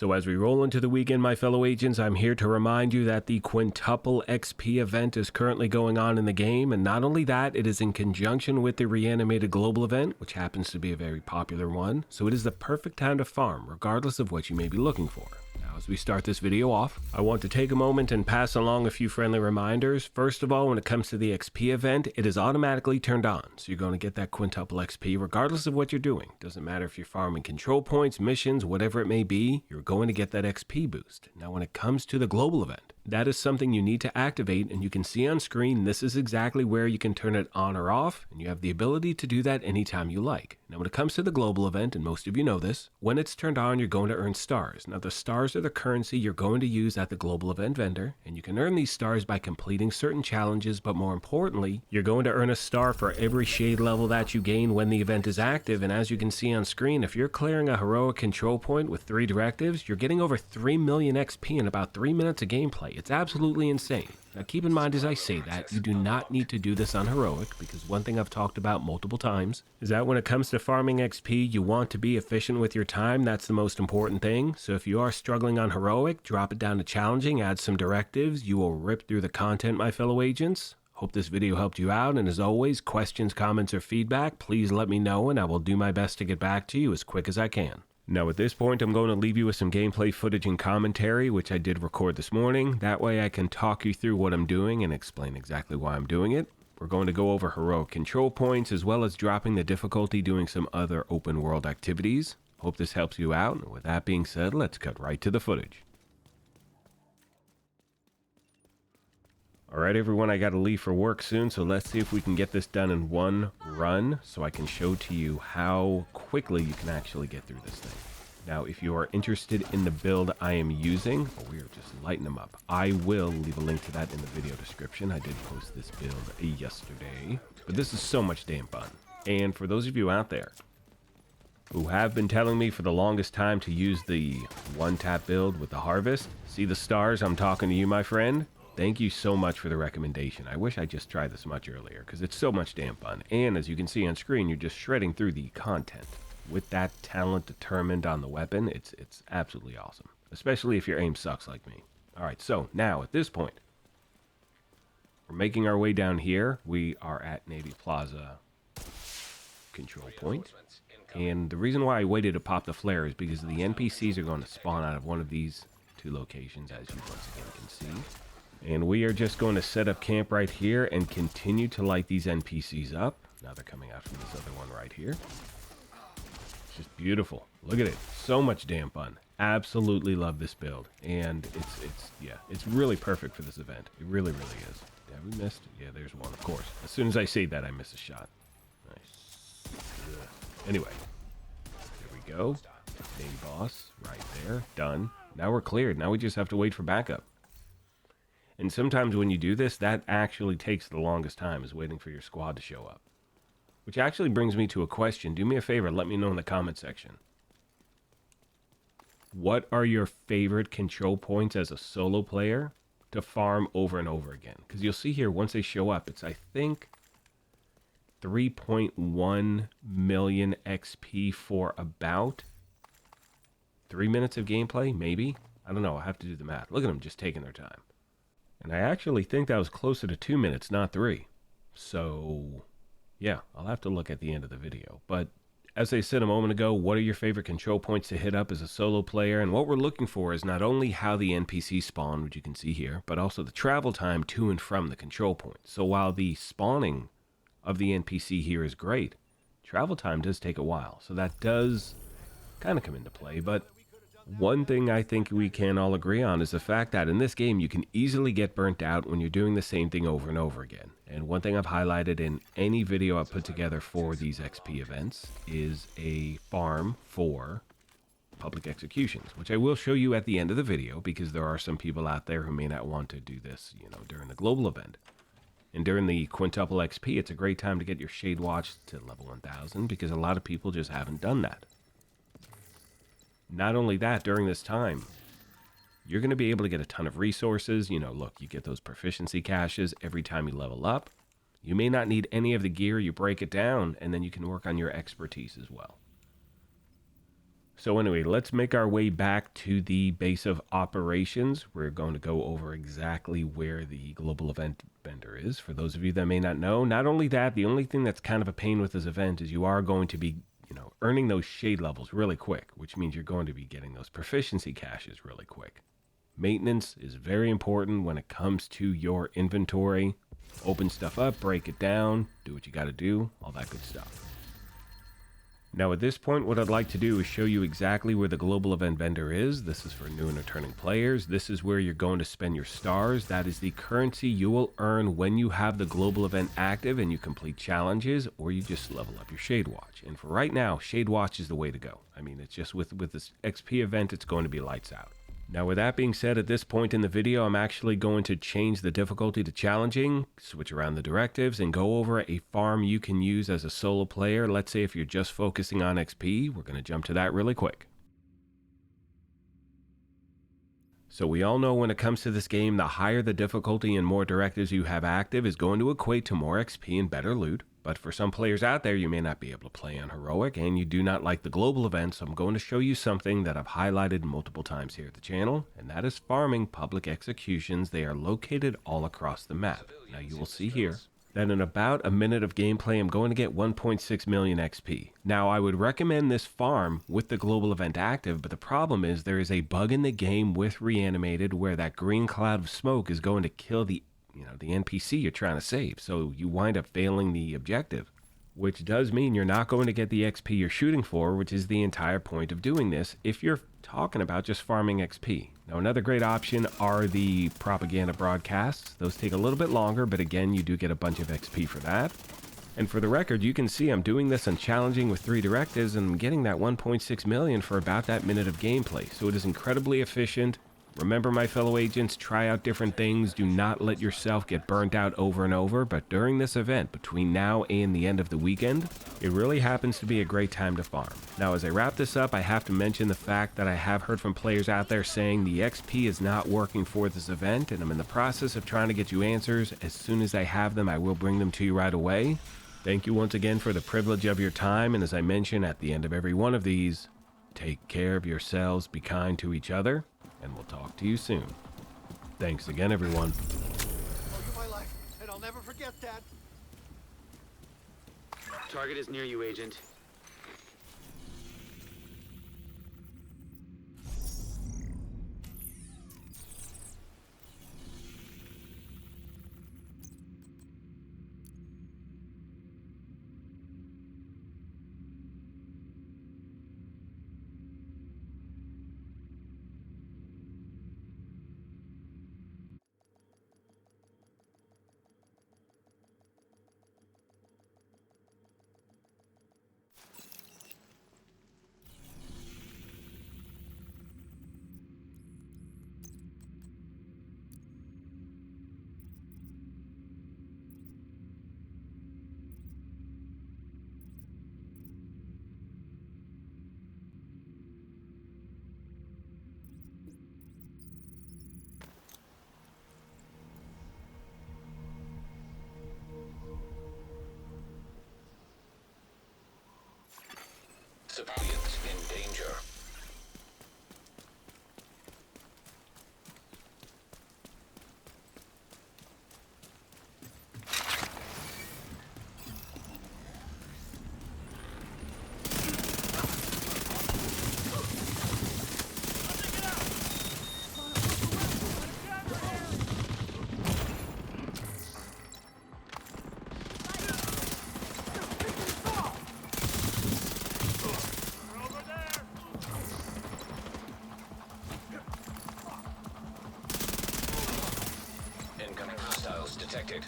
So as we roll into the weekend, my fellow agents, I'm here to remind you that the Quintuple XP event is currently going on in the game, and not only that, it is in conjunction with the Reanimated Global event, which happens to be a very popular one, so it is the perfect time to farm, regardless of what you may be looking for. Now, as we start this video off, I want to take a moment and pass along a few friendly reminders. First of all, when it comes to the XP event, it is automatically turned on, so you're going to get that Quintuple XP regardless of what you're doing. Doesn't matter if you're farming control points, missions, whatever it may be, you're going to get that XP boost. Now, when it comes to the global event, that is something you need to activate, and you can see on screen this is exactly where you can turn it on or off, and you have the ability to do that anytime you like. Now, when it comes to the global event, and most of you know this, when it's turned on, you're going to earn stars. Now, the stars are the currency you're going to use at the global event vendor, and you can earn these stars by completing certain challenges, but more importantly, you're going to earn a star for every shade level that you gain when the event is active. And as you can see on screen, if you're clearing a heroic control point with 3 directives, you're getting over 3 million XP in about 3 minutes of gameplay. It's absolutely insane. Now keep in mind as I say that, you do not need to do this on heroic, because one thing I've talked about multiple times is that when it comes to farming XP, you want to be efficient with your time. That's the most important thing. So if you are struggling on heroic, drop it down to challenging, add some directives. You will rip through the content, my fellow agents. Hope this video helped you out, and as always, questions, comments, or feedback, please let me know and I will do my best to get back to you as quick as I can. Now at this point, I'm going to leave you with some gameplay footage and commentary, which I did record this morning. That way I can talk you through what I'm doing and explain exactly why I'm doing it. We're going to go over heroic control points, as well as dropping the difficulty doing some other open world activities. Hope this helps you out, and with that being said, let's cut right to the footage. Alright everyone, I gotta leave for work soon, so let's see if we can get this done in one run so I can show to you how quickly you can actually get through this thing. Now, if you are interested in the build I am using, we are just lighting them up. I will leave a link to that in the video description. I did post this build yesterday, but this is so much damn fun. And for those of you out there who have been telling me for the longest time to use the one-tap build with the harvest, see the stars, I'm talking to you, my friend. Thank you so much for the recommendation. I wish I just tried this much earlier, because it's so much damn fun. And as you can see on screen, you're just shredding through the content. With that talent determined on the weapon, it's absolutely awesome. Especially if your aim sucks like me. Alright, so now at this point, we're making our way down here. We are at Navy Plaza control point. And the reason why I waited to pop the flare is because the NPCs are going to spawn out of one of these 2 locations, as you once again can see. And we are just going to set up camp right here and continue to light these NPCs up. Now they're coming out from this other one right here. It's just beautiful. Look at it. So much damn fun. Absolutely love this build. And it's really perfect for this event. It really, really is. Yeah, we missed. Yeah, there's one, of course. As soon as I say that, I miss a shot. Nice. Anyway, there we go. Main boss right there. Done. Now we're cleared. Now we just have to wait for backup. And sometimes when you do this, that actually takes the longest time, is waiting for your squad to show up. Which actually brings me to a question. Do me a favor, let me know in the comment section. What are your favorite control points as a solo player to farm over and over again? Because you'll see here, once they show up, it's, I think, 3.1 million XP for about 3 minutes of gameplay, maybe? I don't know, I'll have to do the math. Look at them just taking their time. And I actually think that was closer to 2 minutes, not 3. So, yeah, I'll have to look at the end of the video. But as I said a moment ago, what are your favorite control points to hit up as a solo player? And what we're looking for is not only how the NPCs spawn, which you can see here, but also the travel time to and from the control point. So while the spawning of the NPC here is great, travel time does take a while. So that does kind of come into play, but one thing I think we can all agree on is the fact that in this game you can easily get burnt out when you're doing the same thing over and over again. And one thing I've highlighted in any video I've put together for these XP events is a farm for public executions, which I will show you at the end of the video, because there are some people out there who may not want to do this, during the global event. And during the Quintuple XP, it's a great time to get your Shade Watch to level 1000, because a lot of people just haven't done that. Not only that, during this time, you're going to be able to get a ton of resources. Look, you get those proficiency caches every time you level up. You may not need any of the gear, you break it down, and then you can work on your expertise as well. So anyway, let's make our way back to the base of operations. We're going to go over exactly where the global event vendor is. For those of you that may not know, not only that, the only thing that's kind of a pain with this event is you are going to be, earning those shade levels really quick, which means you're going to be getting those proficiency caches really quick. Maintenance is very important when it comes to your inventory. Open stuff up, break it down, do what you got to do, all that good stuff. Now at this point, what I'd like to do is show you exactly where the global event vendor is. This is for new and returning players. This is where you're going to spend your stars. That is the currency you will earn when you have the global event active and you complete challenges, or you just level up your Shade Watch. And for right now, Shade Watch is the way to go. I mean, it's just with this XP event, it's going to be lights out. Now with that being said, at this point in the video, I'm actually going to change the difficulty to challenging, switch around the directives, and go over a farm you can use as a solo player. Let's say if you're just focusing on XP, we're going to jump to that really quick. So we all know when it comes to this game, the higher the difficulty and more directives you have active is going to equate to more XP and better loot. But for some players out there, you may not be able to play on Heroic and you do not like the global event, so I'm going to show you something that I've highlighted multiple times here at the channel, and that is farming public executions. They are located all across the map. Now you will see here that in about a minute of gameplay, I'm going to get 1.6 million XP. Now I would recommend this farm with the global event active, but the problem is there is a bug in the game with Reanimated where that green cloud of smoke is going to kill the NPC you're trying to save, so you wind up failing the objective, which does mean you're not going to get the XP you're shooting for, which is the entire point of doing this if you're talking about just farming XP. Now another great option are the propaganda broadcasts. Those take a little bit longer, but again, you do get a bunch of XP for that. And for the record, you can see I'm doing this on challenging with 3 directives and I'm getting that 1.6 million for about that minute of gameplay, so it is incredibly efficient. Remember, my fellow agents, try out different things. Do not let yourself get burnt out over and over. But during this event, between now and the end of the weekend, it really happens to be a great time to farm. Now, as I wrap this up, I have to mention the fact that I have heard from players out there saying the XP is not working for this event, and I'm in the process of trying to get you answers. As soon as I have them, I will bring them to you right away. Thank you once again for the privilege of your time, and as I mention at the end of every one of these, take care of yourselves, be kind to each other, and we'll talk to you soon. Thanks again, everyone. Oh, you're my life, and I'll never forget that. Target is near you, Agent. Civilians in danger. Incoming hostiles detected.